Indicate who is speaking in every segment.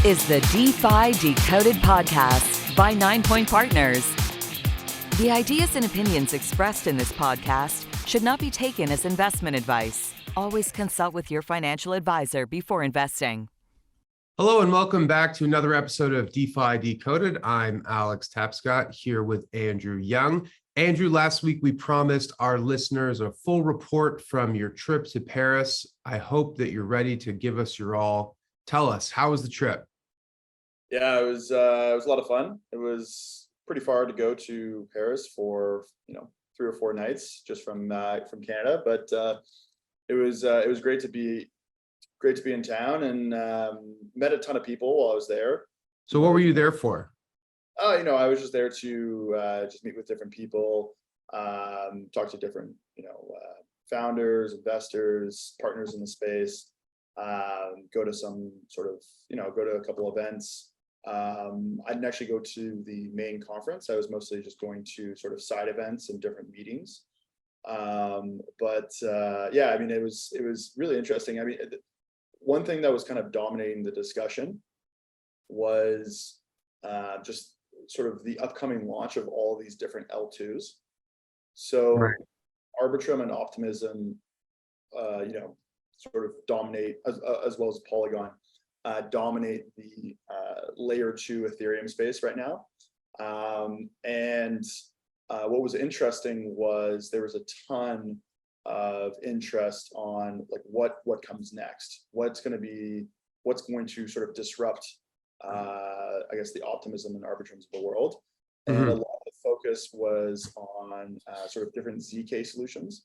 Speaker 1: is the DeFi Decoded podcast by 9 Point Partners. The ideas and opinions expressed in this podcast should not be taken as investment advice. Always consult with your financial advisor before investing.
Speaker 2: Hello and welcome back to another episode of DeFi Decoded. I'm Alex Tapscott here with Andrew Young. Andrew, last week we promised our listeners a full report from your trip to Paris. I hope that you're ready to give us your all. Tell us, how was the trip?
Speaker 3: Yeah, it was a lot of fun. It was pretty far to go to Paris for 3 or 4 nights just from Canada, but it was great to be in town and met a ton of people while I was there.
Speaker 2: So what were you there for?
Speaker 3: I was just there to just meet with different people, talk to different founders, investors, partners in the space, go to some sort of go to a couple events. I didn't actually go to the main conference. I was mostly just going to sort of side events and different meetings. But it was really interesting. I mean, one thing that was kind of dominating the discussion was just sort of the upcoming launch of all these different L2s. So
Speaker 2: right.
Speaker 3: Arbitrum and Optimism, sort of dominate, as well as Polygon, dominate the layer 2 Ethereum space right now. What was interesting was there was a ton of interest on like what comes next, what's going to sort of disrupt I guess the Optimism and Arbitrums of the world. And a lot of the focus was on sort of different ZK solutions.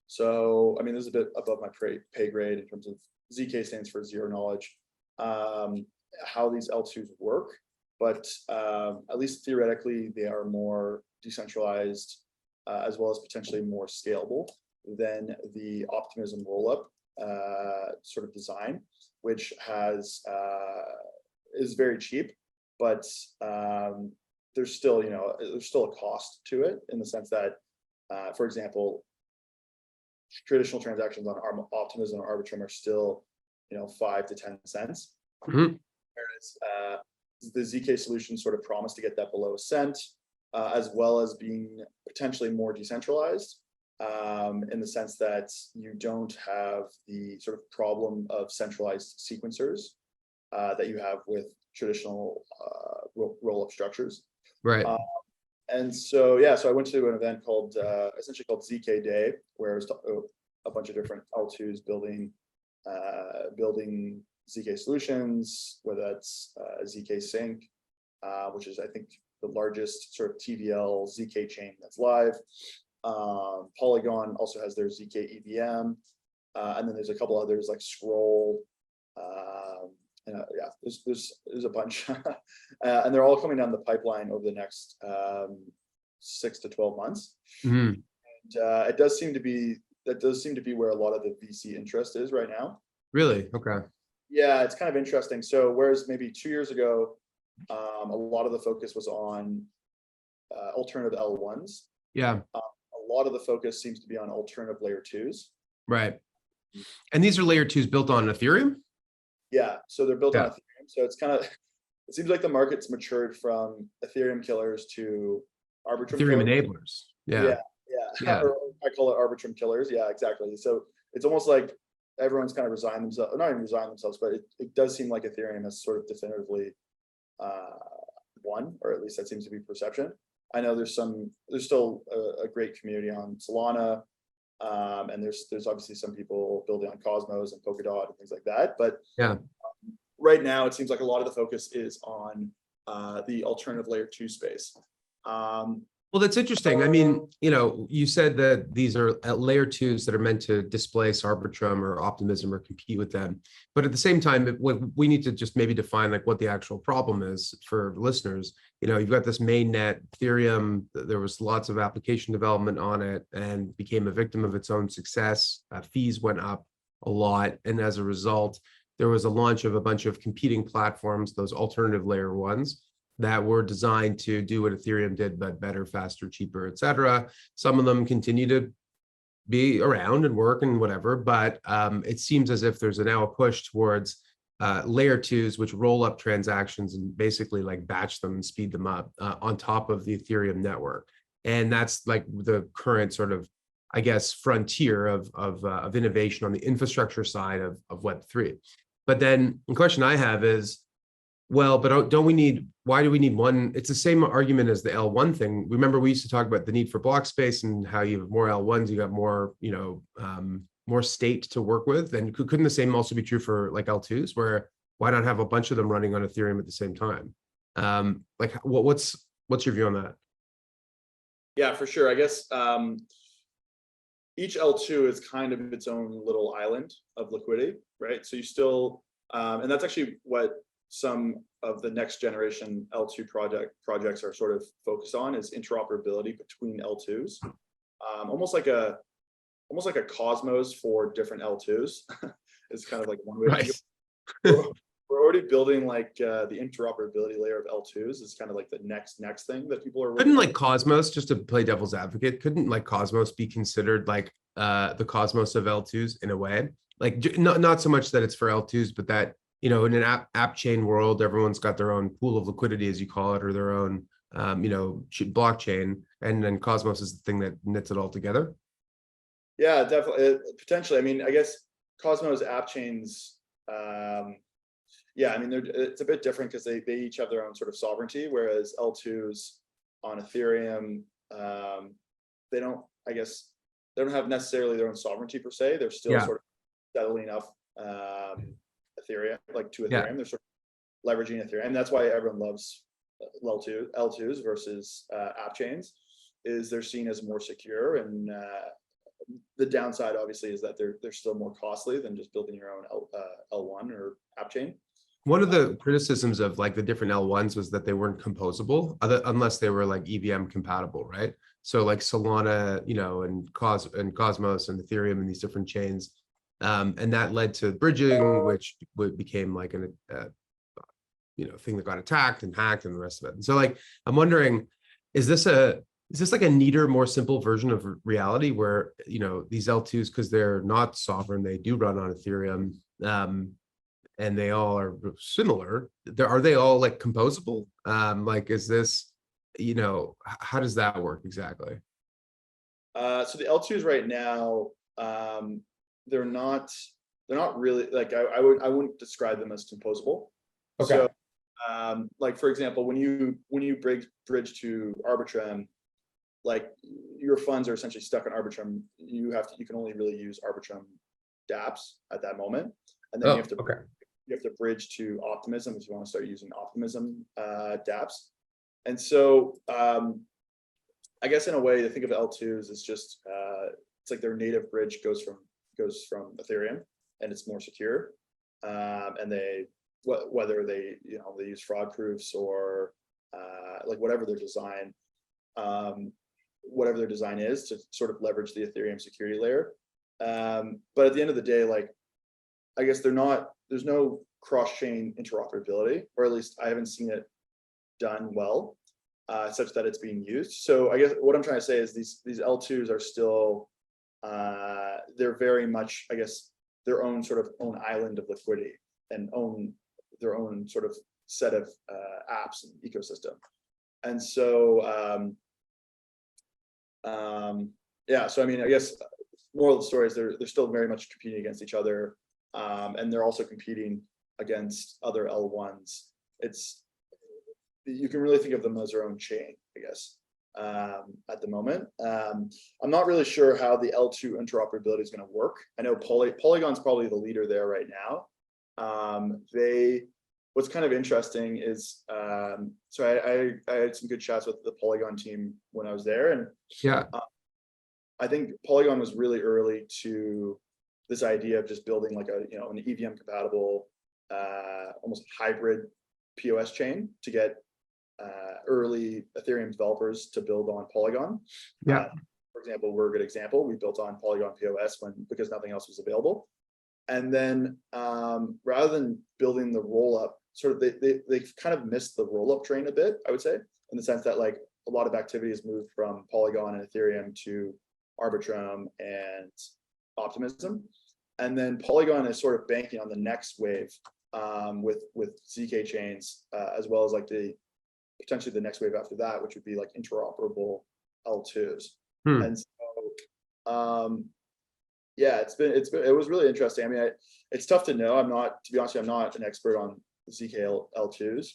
Speaker 3: So I mean, this is a bit above my pay grade in terms of ZK stands for zero knowledge, how these L2s work, but at least theoretically they are more decentralized as well as potentially more scalable than the Optimism rollup sort of design, which is very cheap, but there's still a cost to it in the sense that, for example, traditional transactions on Optimism or Arbitrum are still 5 to 10 cents, whereas the ZK solution sort of promised to get that below a cent, as well as being potentially more decentralized, in the sense that you don't have the sort of problem of centralized sequencers that you have with traditional roll-up structures.
Speaker 2: Right.
Speaker 3: So I went to an event essentially called ZK Day, where it was a bunch of different L2s building ZK solutions, whether that's ZK Sync, which is I think the largest sort of TVL ZK chain that's live. Polygon also has their ZK EVM, and then there's a couple others like Scroll. There's a bunch, and they're all coming down the pipeline over the next 6 to 12 months. And that does seem to be where a lot of the VC interest is right now.
Speaker 2: Really? Okay.
Speaker 3: Yeah, it's kind of interesting. So whereas maybe 2 years ago, a lot of the focus was on alternative L1s.
Speaker 2: Yeah.
Speaker 3: A lot of the focus seems to be on alternative layer 2s.
Speaker 2: Right. And these are layer 2s built on Ethereum?
Speaker 3: Yeah, so they're built on Ethereum. So it seems like the market's matured from Ethereum killers to Arbitrum
Speaker 2: Ethereum
Speaker 3: killers.
Speaker 2: enablers. Yeah.
Speaker 3: Or I call it Arbitrum killers. Yeah, exactly. So it's almost like everyone's kind of resigned themselves, not even resigned themselves, but it does seem like Ethereum has sort of definitively won, or at least that seems to be perception. I know there's still a great community on Solana, and there's obviously some people building on Cosmos and Polkadot and things like that. But right now it seems like a lot of the focus is on the alternative layer 2 space.
Speaker 2: Well, that's interesting. I mean, you said that these are layer 2s that are meant to displace Arbitrum or Optimism or compete with them. But at the same time, we need to just maybe define like what the actual problem is for listeners. You've got this mainnet Ethereum. There was lots of application development on it and became a victim of its own success. Fees went up a lot. And as a result, there was a launch of a bunch of competing platforms, those alternative layer 1s. That were designed to do what Ethereum did, but better, faster, cheaper, et cetera. Some of them continue to be around and work and whatever, but it seems as if there's now a push towards layer twos, which roll up transactions and basically like batch them and speed them up on top of the Ethereum network. And that's like the current sort of, I guess, frontier of innovation on the infrastructure side of Web3. But then the question I have is, well, but don't we need, why do we need one? It's the same argument as the L1 thing. Remember, we used to talk about the need for block space and how you have more L1s, you got more, more state to work with. And couldn't the same also be true for like L2s, where why not have a bunch of them running on Ethereum at the same time? Like what's your view on that?
Speaker 3: Yeah, for sure. I guess each L2 is kind of its own little island of liquidity, right? So you still, and that's actually what some of the next generation L2 projects are sort of focused on, is interoperability between L2s, almost like a Cosmos for different L2s. Is kind of like one way.
Speaker 2: Right.
Speaker 3: We're already building like the interoperability layer of L2s is kind of like the next thing that people are.
Speaker 2: Couldn't like Cosmos, just to play devil's advocate, couldn't like Cosmos be considered like the Cosmos of L2s in a way? Like not so much that it's for L2s, but that, in an app chain world, everyone's got their own pool of liquidity, as you call it, or their own, blockchain, and then Cosmos is the thing that knits it all together.
Speaker 3: Yeah, definitely, potentially. I mean, I guess Cosmos app chains, yeah, I mean, it's a bit different because they each have their own sort of sovereignty, whereas L2s on Ethereum, they don't have necessarily their own sovereignty per se. They're still sort of settling up Ethereum, like to Ethereum. Yeah. They're sort of leveraging Ethereum. And that's why everyone loves L2s versus app chains, is they're seen as more secure. And the downside, obviously, is that they're still more costly than just building your own L1 or app chain.
Speaker 2: One of the criticisms of like the different L1s was that they weren't composable unless they were like EVM compatible, right? So like Solana, and Cosmos and Ethereum and these different chains. And that led to bridging, which became like an thing that got attacked and hacked and the rest of it. And so like, I'm wondering, is this like a neater, more simple version of reality where, these L2s, because they're not sovereign, they do run on Ethereum, and they all are similar. Are they all like composable? Like, is this, how does that work exactly?
Speaker 3: So the L2s right now, they're not really like, I wouldn't describe them as composable. Okay. So, like for example, when you bridge to Arbitrum, like your funds are essentially stuck in Arbitrum. You can only really use Arbitrum dApps at that moment, and then you have to bridge to Optimism if you want to start using Optimism dApps. And so I guess in a way to think of L2s is just it's like their native bridge goes from Ethereum, and it's more secure. And whether they use fraud proofs or like whatever their design is to sort of leverage the Ethereum security layer. But at the end of the day, like, I guess there's no cross-chain interoperability, or at least I haven't seen it done well, such that it's being used. So I guess what I'm trying to say is these L2s are still, they're very much, I guess, their own sort of own island of liquidity and own their own sort of set of apps and ecosystem. And so, yeah, so I mean, I guess moral of the story is they're still very much competing against each other. And they're also competing against other L1s. You can really think of them as their own chain, I guess, at the moment. I'm not really sure how the L2 interoperability is going to work. I know Polygon's probably the leader there right now. What's kind of interesting is, so I had some good chats with the Polygon team when I was there, and I think Polygon was really early to this idea of just building like an EVM compatible, almost hybrid POS chain to get early Ethereum developers to build on Polygon. For example, we're a good example. We built on Polygon POS because nothing else was available. And then rather than building the roll-up, sort of they kind of missed the roll-up train a bit, I would say, in the sense that like a lot of activity has moved from Polygon and Ethereum to Arbitrum and Optimism. And then Polygon is sort of banking on the next wave with ZK chains, as well as like potentially the next wave after that, which would be like interoperable L2s. And so, yeah, it was really interesting. I mean, it's tough to know. To be honest with you, I'm not an expert on ZK L2s.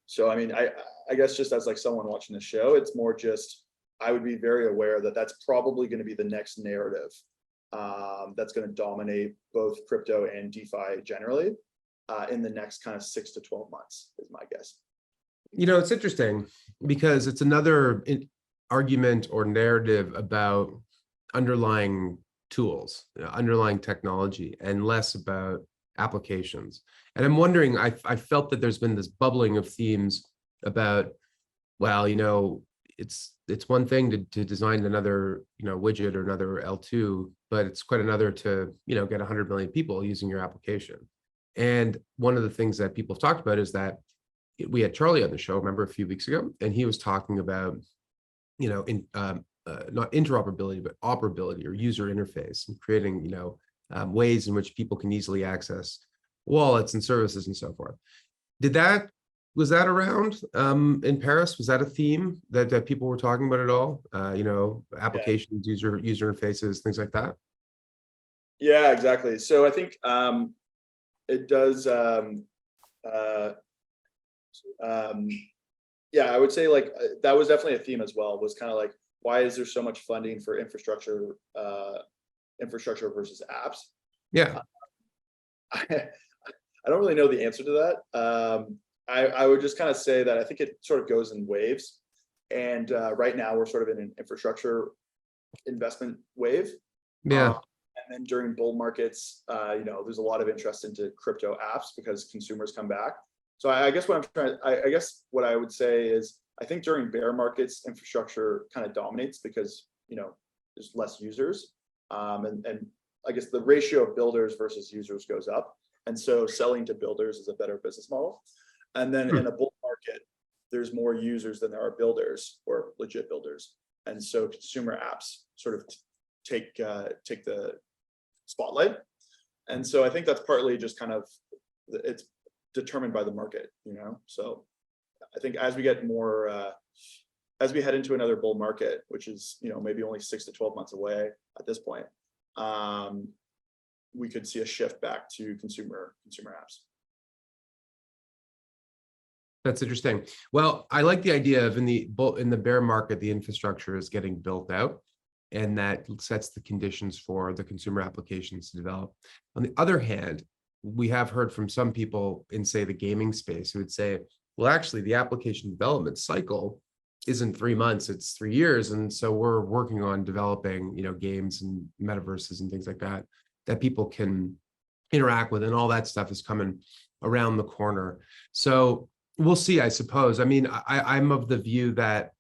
Speaker 3: So, I mean, I guess just as like someone watching the show, it's more just, I would be very aware that that's probably going to be the next narrative that's going to dominate both crypto and DeFi generally in the next kind of 6 to 12 months is my guess.
Speaker 2: You know, it's interesting because it's another argument or narrative about underlying tools, underlying technology, and less about applications. And I'm wondering, I felt that there's been this bubbling of themes about, well, you know, it's one thing to design another, you know, widget or another L2, but it's quite another to, you know, get 100 million people using your application. And one of the things that people have talked about is that we had Charlie on the show, remember, a few weeks ago, and he was talking about, you know, not interoperability, but operability or user interface, and creating, you know, ways in which people can easily access wallets and services and so forth. Was that around in Paris? Was that a theme that people were talking about at all? You know, applications, user interfaces, things like that.
Speaker 3: Yeah, exactly. So I think it does. Yeah, I would say like that was definitely a theme as well. Was kind of like, why is there so much funding for infrastructure versus apps?
Speaker 2: Yeah,
Speaker 3: I don't really know the answer to that. I would just kind of say that I think it sort of goes in waves, and right now we're sort of in an infrastructure investment wave.
Speaker 2: Yeah.
Speaker 3: And then during bull markets, you know, there's a lot of interest into crypto apps because consumers come back. So I guess what I would say is, I think during bear markets, infrastructure kind of dominates because, you know, there's less users, and I guess the ratio of builders versus users goes up, and so selling to builders is a better business model. And then in a bull market, there's more users than there are builders or legit builders, and so consumer apps sort of take the spotlight. And so I think that's partly just kind of, it's determined by the market, you know. So I think as we get more, as we head into another bull market, which is, you know, maybe only 6 to 12 months away at this point, we could see a shift back to consumer apps.
Speaker 2: That's interesting. Well, I like the idea of in the bear market, the infrastructure is getting built out, and that sets the conditions for the consumer applications to develop. On the other hand, we have heard from some people in, say, the gaming space who would say, well, actually, the application development cycle isn't 3 months, it's 3 years. And so we're working on developing, you know, games and metaverses and things like that, that people can interact with, and all that stuff is coming around the corner. So we'll see, I suppose. I mean, I'm of the view that,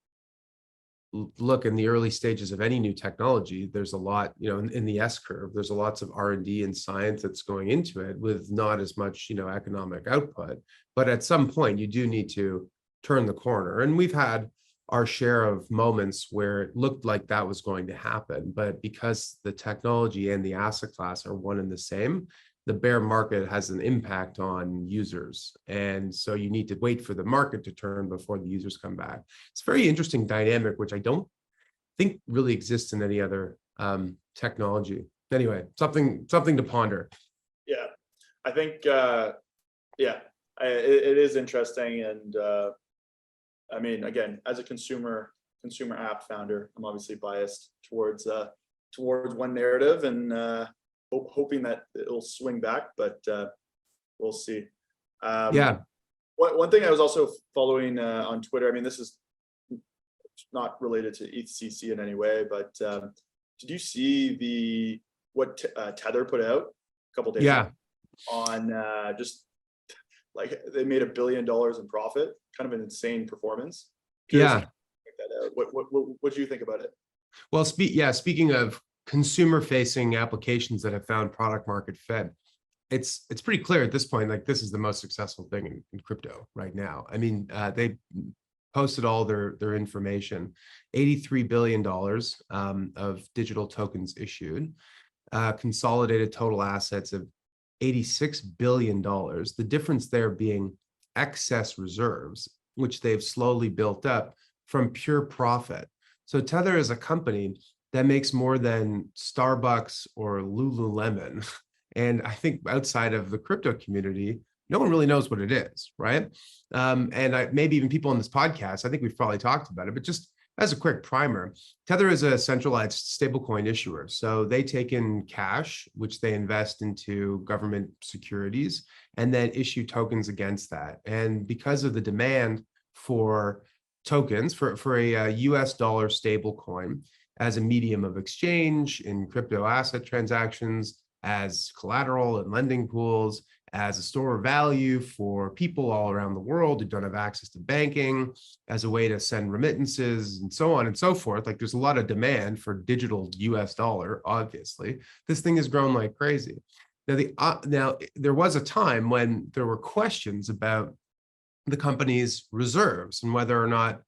Speaker 2: look, in the early stages of any new technology, there's a lot, you know, in the S curve, there's lots of R&D and science that's going into it with not as much, you know, economic output. But at some point, you do need to turn the corner. And we've had our share of moments where it looked like that was going to happen. But because the technology and the asset class are one and the same, the bear market has an impact on users. And so you need to wait for the market to turn before the users come back. It's a very interesting dynamic, which I don't think really exists in any other technology. Anyway, something to ponder.
Speaker 3: Yeah, I think, it is interesting. And I mean, again, as a consumer app founder, I'm obviously biased towards one narrative, and hoping that it'll swing back, but we'll see. One thing I was also following on Twitter, I mean, this is not related to EthCC in any way, but did you see what Tether put out a couple days ago on just like they made $1 billion in profit, kind of an insane performance? Check that out. What do you think about it?
Speaker 2: Well, speaking of consumer-facing applications that have found product market fit, it's pretty clear at this point, like this is the most successful thing in crypto right now. I mean, they posted all their information, $83 billion of digital tokens issued, consolidated total assets of $86 billion. The difference there being excess reserves, which they've slowly built up from pure profit. So Tether is a company that makes more than Starbucks or Lululemon. And I think outside of the crypto community, no one really knows what it is, right? Maybe even people on this podcast, I think we've probably talked about it, but just as a quick primer, Tether is a centralized stablecoin issuer. So they take in cash, which they invest into government securities, and then issue tokens against that. And because of the demand for tokens, for a US dollar stablecoin as a medium of exchange in crypto asset transactions, as collateral and lending pools, as a store of value for people all around the world who don't have access to banking, as a way to send remittances and so on and so forth. Like there's a lot of demand for digital US dollar, obviously. This thing has grown like crazy. Now, there was a time when there were questions about the company's reserves and whether or not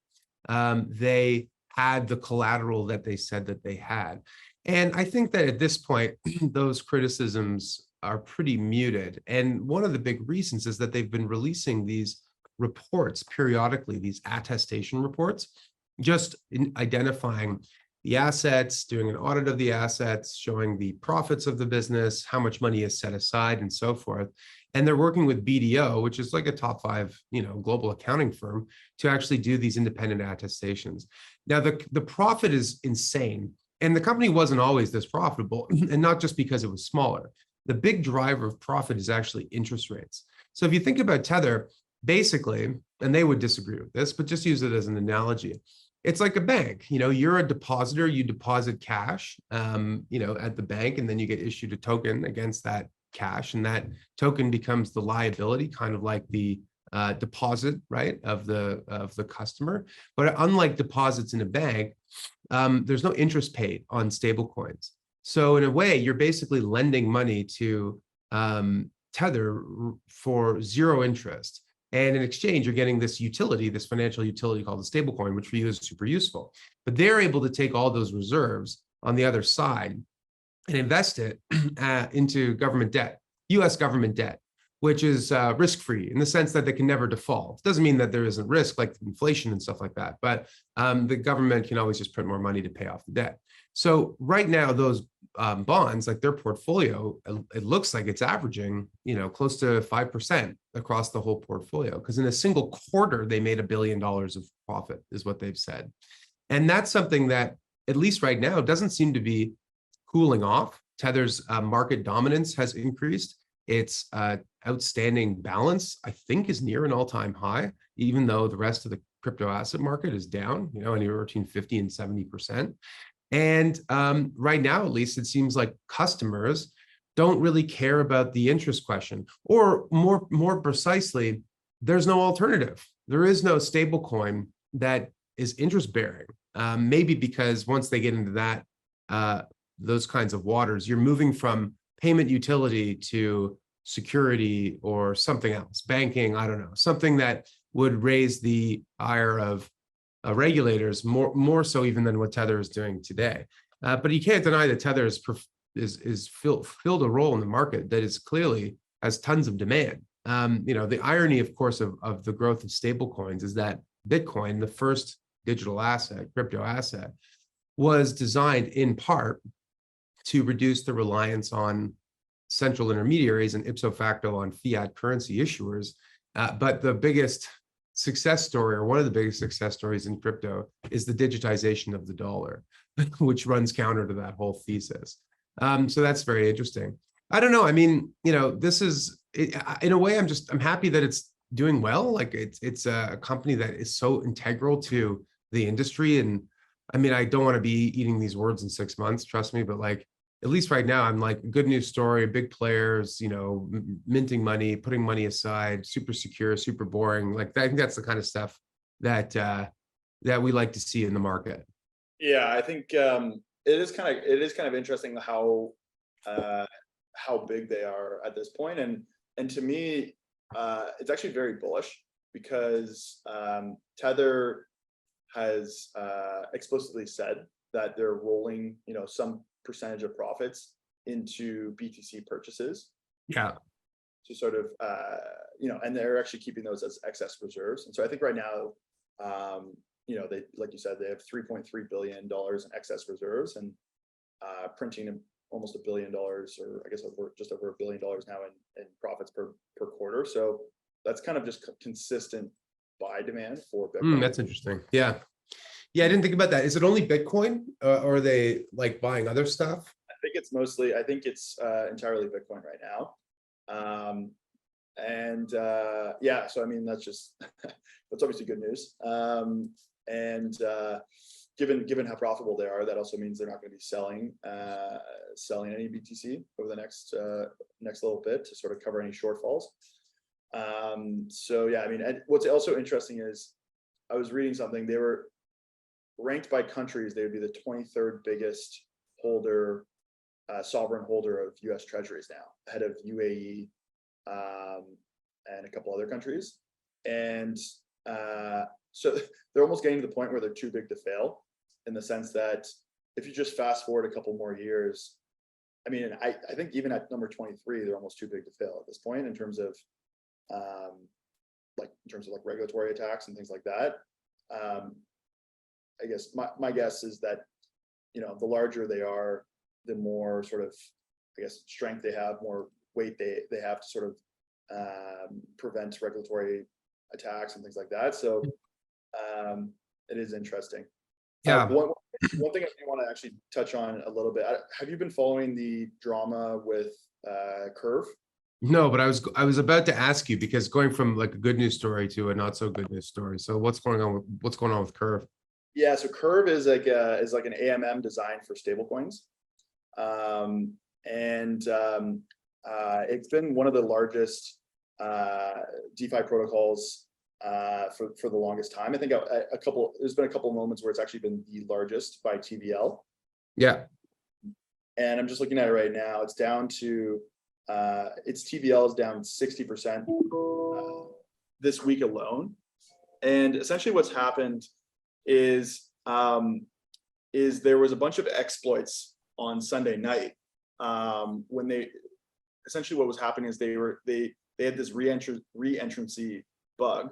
Speaker 2: they had the collateral that they said that they had. And I think that at this point, those criticisms are pretty muted. And one of the big reasons is that they've been releasing these reports periodically, these attestation reports, just in identifying the assets, doing an audit of the assets, showing the profits of the business, how much money is set aside, and so forth. And they're working with BDO, which is like a top 5, global accounting firm, to actually do these independent attestations. Now, the profit is insane. And the company wasn't always this profitable, and not just because it was smaller. The big driver of profit is actually interest rates. So if you think about Tether, basically, and they would disagree with this, but just use it as an analogy. It's like a bank. You're a depositor, you deposit cash, at the bank, and then you get issued a token against that cash, and that token becomes the liability, kind of like the deposit, right, of the customer. But unlike deposits in a bank, there's no interest paid on stable coins. So in a way, you're basically lending money to Tether for zero interest. And in exchange, you're getting this utility, this financial utility called a stablecoin, which for you is super useful. But they're able to take all those reserves on the other side and invest it into government debt, US government debt, which is risk-free in the sense that they can never default. It doesn't mean that there isn't risk like inflation and stuff like that, but the government can always just print more money to pay off the debt. So right now, those bonds, like their portfolio, it looks like it's averaging, close to 5% across the whole portfolio, because in a single quarter, they made $1 billion of profit, is what they've said. And that's something that, at least right now, doesn't seem to be cooling off. Tether's market dominance has increased. Its outstanding balance, I think, is near an all-time high, even though the rest of the crypto asset market is down, anywhere between 50 and 70%. And right now, at least, it seems like customers don't really care about the interest question, or more precisely, there's no alternative. There is no stable coin that is interest bearing. Maybe because once they get into that, those kinds of waters, you're moving from payment utility to security or something else, banking, I don't know, something that would raise the ire of regulators more so even than what Tether is doing today. But you can't deny that Tether is filled a role in the market that is clearly has tons of demand. The irony, of course, of the growth of stablecoins is that Bitcoin, the first digital asset, crypto asset, was designed in part to reduce the reliance on central intermediaries and ipso facto on fiat currency issuers. But the biggest success story, or one of the biggest success stories in crypto, is the digitization of the dollar, which runs counter to that whole thesis. So that's very interesting. I don't know. I mean, this is, in a way, I'm happy that it's doing well. Like it's a company that is so integral to the industry. And I mean, I don't want to be eating these words in 6 months, trust me, but like, at least right now, I'm like, good news story, big players, minting money, putting money aside, super secure, super boring. Like, I think that's the kind of stuff that that we like to see in the market.
Speaker 3: Yeah, I think it is kind of interesting how big they are at this point, and to me, it's actually very bullish because Tether has explicitly said that they're rolling, some percentage of profits into BTC purchases.
Speaker 2: Yeah.
Speaker 3: to sort of, and they're actually keeping those as excess reserves. And so I think right now, they, like you said, they have $3.3 billion in excess reserves, and printing almost $1 billion, or I guess just over $1 billion now in profits per quarter. So that's kind of just consistent buy demand for Bitcoin.
Speaker 2: That's interesting. Yeah. Yeah, I didn't think about that. Is it only Bitcoin, or are they like buying other stuff?
Speaker 3: I think it's entirely Bitcoin right now. So I mean, that's obviously good news. Given how profitable they are, that also means they're not going to be selling any BTC over the next little bit to sort of cover any shortfalls. So yeah, I mean, and what's also interesting is I was reading something. They were ranked by countries. They would be the 23rd biggest sovereign holder of U.S. Treasuries now, ahead of UAE and a couple other countries. And so they're almost getting to the point where they're too big to fail, in the sense that if you just fast forward a couple more years, I mean, I think even at number 23, they're almost too big to fail at this point in terms of regulatory attacks and things like that. I guess my guess is that, the larger they are, the more sort of, I guess, strength they have, more weight they have to sort of prevent regulatory attacks and things like that. So it is interesting.
Speaker 2: Yeah.
Speaker 3: One thing I want to actually touch on a little bit. Have you been following the drama with Curve?
Speaker 2: No, but I was about to ask you, because going from like a good news story to a not so good news story. So what's going on with Curve?
Speaker 3: Yeah, so Curve is like an AMM designed for stablecoins, it's been one of the largest DeFi protocols for the longest time. I think there's been a couple of moments where it's actually been the largest by TVL.
Speaker 2: Yeah.
Speaker 3: And I'm just looking at it right now. It's down to its TVL is down 60% this week alone. And essentially what's happened is there was a bunch of exploits on Sunday night when what was happening is they had this reentrancy bug,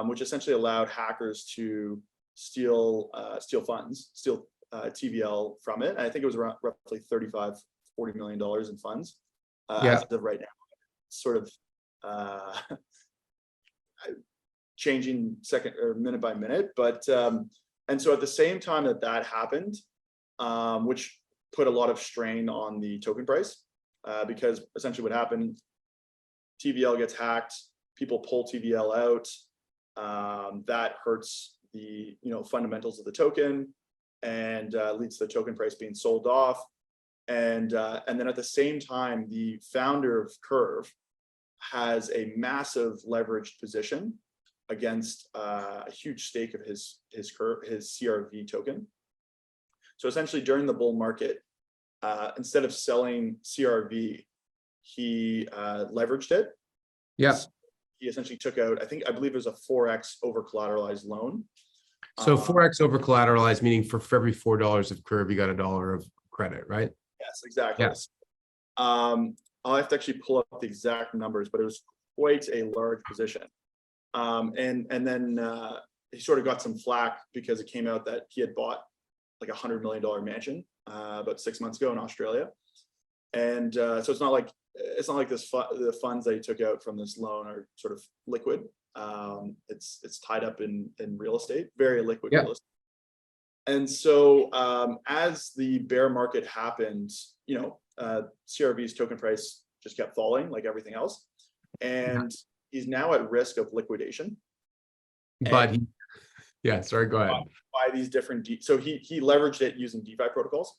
Speaker 3: which essentially allowed hackers to steal TVL from it. And I think it was around roughly $35-40 million in funds as of right now. Sort of changing second or minute by minute, but and so at the same time that happened, which put a lot of strain on the token price, because essentially what happened, TVL gets hacked, people pull TVL out, that hurts the fundamentals of the token, and leads to the token price being sold off, and then at the same time, the founder of Curve has a massive leveraged position against a huge stake of his CRV token. So essentially during the bull market, instead of selling CRV, he leveraged it.
Speaker 2: Yeah.
Speaker 3: He essentially took out, I believe it was a 4x over collateralized loan.
Speaker 2: So 4x over collateralized, meaning for every $4 of Curve, you got $1 of credit, right?
Speaker 3: Yes, exactly.
Speaker 2: Yes.
Speaker 3: I'll have to actually pull up the exact numbers, but it was quite a large position. And then he sort of got some flack because it came out that he had bought like $100 million mansion about 6 months ago in Australia. And so it's not like the funds that he took out from this loan are sort of liquid. It's tied up in real estate, very liquid real estate. And so as the bear market happened, CRV's token price just kept falling like everything else. And he's now at risk of liquidation.
Speaker 2: But sorry, go ahead.
Speaker 3: By these different, so he leveraged it using DeFi protocols.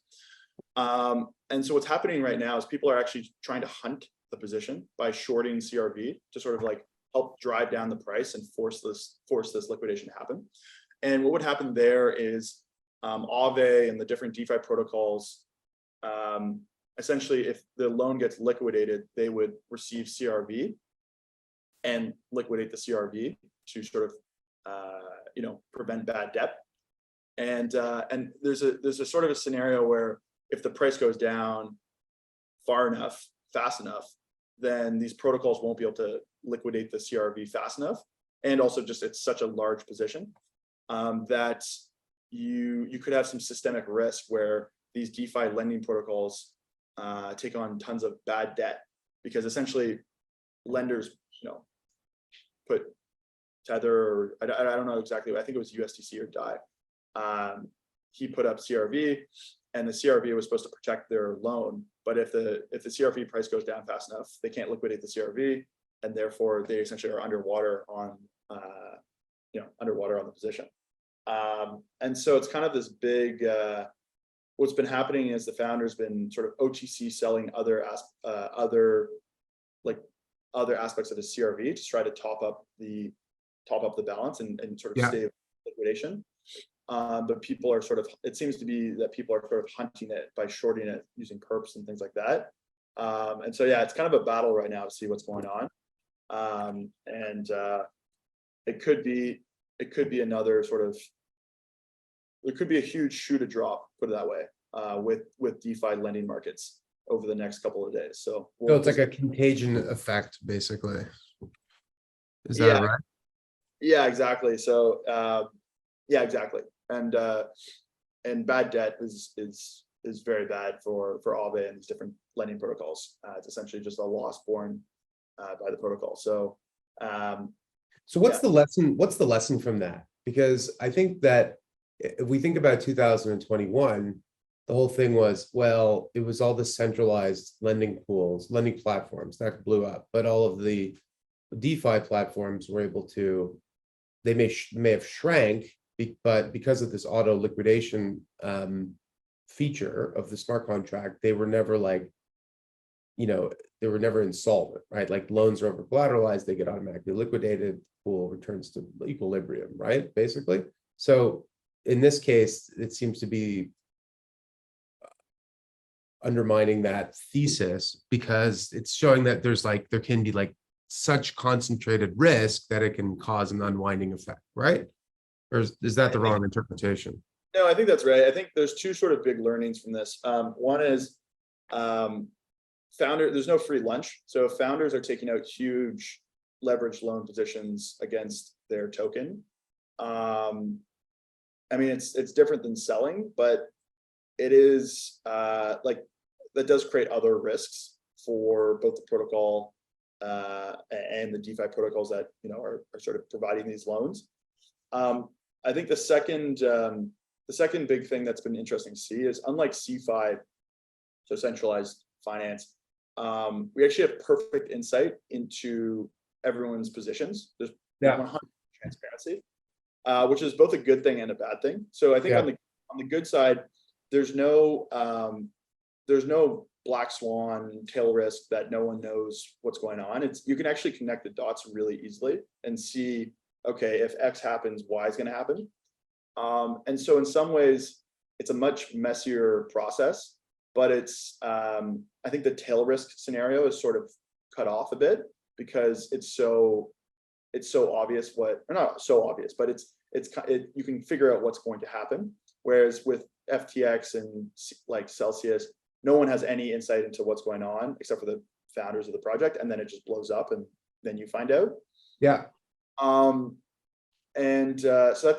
Speaker 3: And so what's happening right now is people are actually trying to hunt the position by shorting CRV to sort of like help drive down the price and force this liquidation to happen. And what would happen there is Aave and the different DeFi protocols, essentially if the loan gets liquidated, they would receive CRV and liquidate the CRV to sort of prevent bad debt. And there's a sort of a scenario where if the price goes down far enough, fast enough, then these protocols won't be able to liquidate the CRV fast enough. And also just it's such a large position that you could have some systemic risk where these DeFi lending protocols take on tons of bad debt, because essentially lenders, put Tether, or I don't know exactly, I think it was USDC or DAI. He put up CRV, and the CRV was supposed to protect their loan. But if the CRV price goes down fast enough, they can't liquidate the CRV, and therefore they essentially are underwater on the position. And so it's kind of this big. What's been happening is the founder's been sort of OTC selling other aspects of the CRV to try to top up the balance and sort of stay with liquidation. But people are it seems to be that people are sort of hunting it by shorting it using perps and things like that. And so, yeah, it's kind of a battle right now to see what's going on. And it could be another there could be a huge shoe to drop, put it that way, with DeFi lending markets over the next couple of days. So
Speaker 2: it's like a contagion effect, basically. Is that right?
Speaker 3: Yeah, exactly. So yeah, exactly. And bad debt is very bad for Aave and these different lending protocols. It's essentially just a loss borne by the protocol. So
Speaker 2: what's the lesson? What's the lesson from that? Because I think that if we think about 2021, the whole thing was, well, it was all the centralized lending pools, lending platforms that blew up, but all of the DeFi platforms were able to, they may have shrank, but because of this auto liquidation feature of the smart contract, they were never they were never insolvent, right? Like loans are over collateralized, they get automatically liquidated, pool returns to equilibrium, right? Basically. So in this case, it seems to be undermining that thesis, because it's showing that there can be such concentrated risk that it can cause an unwinding effect, right? Or is that the wrong interpretation?
Speaker 3: No, I think that's right. I think there's two sort of big learnings from this. One is there's no free lunch. So founders are taking out huge leveraged loan positions against their token. I mean, it's different than selling, but it is that does create other risks for both the protocol and the DeFi protocols that are sort of providing these loans. I think the second big thing that's been interesting to see is, unlike CeFi, so centralized finance, we actually have perfect insight into everyone's positions. There's 100% transparency, which is both a good thing and a bad thing. So I think on the good side, there's no black swan tail risk that no one knows what's going on. You can actually connect the dots really easily and see, okay, if X happens, Y is going to happen. And so in some ways, it's a much messier process, but I think the tail risk scenario is sort of cut off a bit, because it's so obvious or not so obvious, but you can figure out what's going to happen. Whereas with FTX and Celsius, no one has any insight into what's going on except for the founders of the project, and then it just blows up, and then you find out.
Speaker 2: Yeah.
Speaker 3: So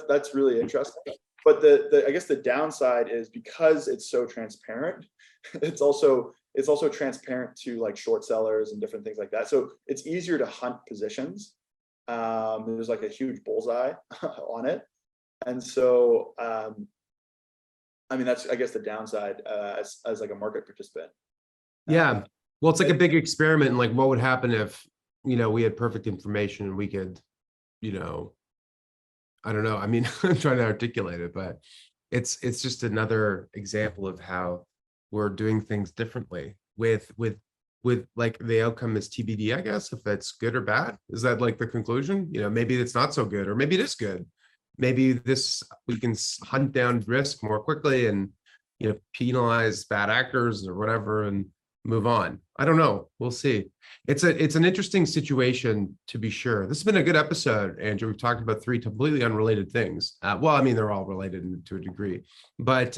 Speaker 3: that's really interesting. But I guess the downside is, because it's so transparent, it's also transparent to short sellers and different things like that. So it's easier to hunt positions. There's a huge bullseye on it. And so, I mean, that's, I guess, the downside as a market participant.
Speaker 2: Yeah. Well, it's like a big experiment. And what would happen if, we had perfect information and we could, I don't know. I mean, I'm trying to articulate it, but it's just another example of how we're doing things differently with the outcome is TBD, I guess, if that's good or bad. Is that the conclusion? Maybe it's not so good, or maybe it is good. Maybe we can hunt down risk more quickly and, penalize bad actors or whatever and move on. I don't know. We'll see. It's an interesting situation, to be sure. This has been a good episode, Andrew. We've talked about 3 completely unrelated things. Well, I mean, they're all related to a degree, but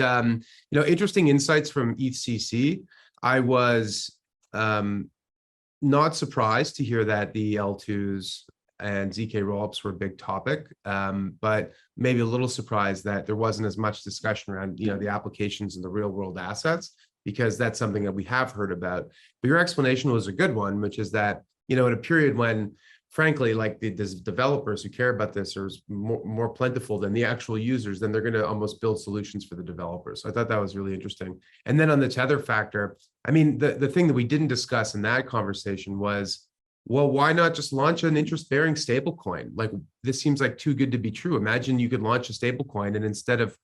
Speaker 2: interesting insights from EthCC. I was not surprised to hear that the L2s and ZK rollups were a big topic, but maybe a little surprised that there wasn't as much discussion around, the applications and the real world assets, because that's something that we have heard about. But your explanation was a good one, which is that, in a period when, frankly, like the developers who care about this are more plentiful than the actual users, then they're going to almost build solutions for the developers. So I thought that was really interesting. And then on the Tether factor, I mean, the thing that we didn't discuss in that conversation was, well, why not just launch an interest-bearing stablecoin? Like, this seems like too good to be true. Imagine you could launch a stablecoin and instead of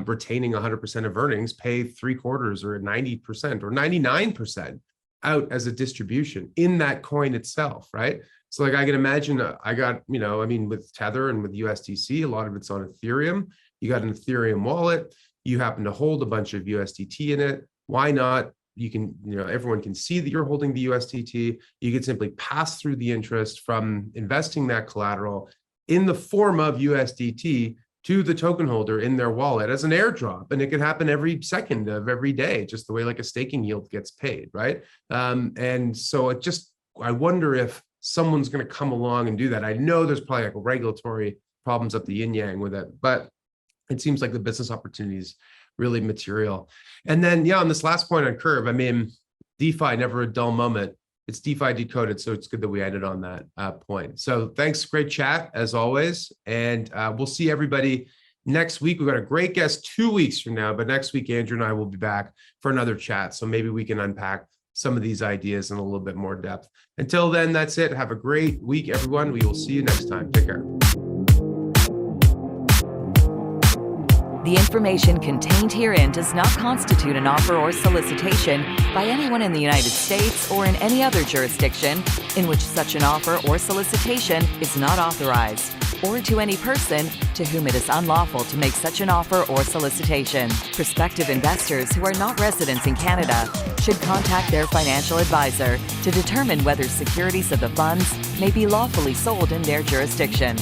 Speaker 2: retaining 100% of earnings, pay 3/4 or 90% or 99% out as a distribution in that coin itself, right? So like I can imagine I got, with Tether and with USDC, a lot of it's on Ethereum. You got an Ethereum wallet. You happen to hold a bunch of USDT in it. Why not? You can, everyone can see that you're holding the USDT. You could simply pass through the interest from investing that collateral in the form of USDT to the token holder in their wallet as an airdrop. And it could happen every second of every day, just the way like a staking yield gets paid, right? And so I wonder if someone's going to come along and do that. I know there's probably like regulatory problems up the yin yang with it, but it seems like the business opportunity is really material. And then, on this last point on Curve, I mean, DeFi, never a dull moment. It's DeFi Decoded, so it's good that we ended on that point. So thanks, great chat as always. And we'll see everybody next week. We've got a great guest 2 weeks from now, but next week, Andrew and I will be back for another chat. So maybe we can unpack some of these ideas in a little bit more depth. Until then, that's it. Have a great week, everyone. We will see you next time. Take care.
Speaker 1: The information contained herein does not constitute an offer or solicitation by anyone in the United States or in any other jurisdiction in which such an offer or solicitation is not authorized, or to any person to whom it is unlawful to make such an offer or solicitation. Prospective investors who are not residents in Canada should contact their financial advisor to determine whether securities of the funds may be lawfully sold in their jurisdiction.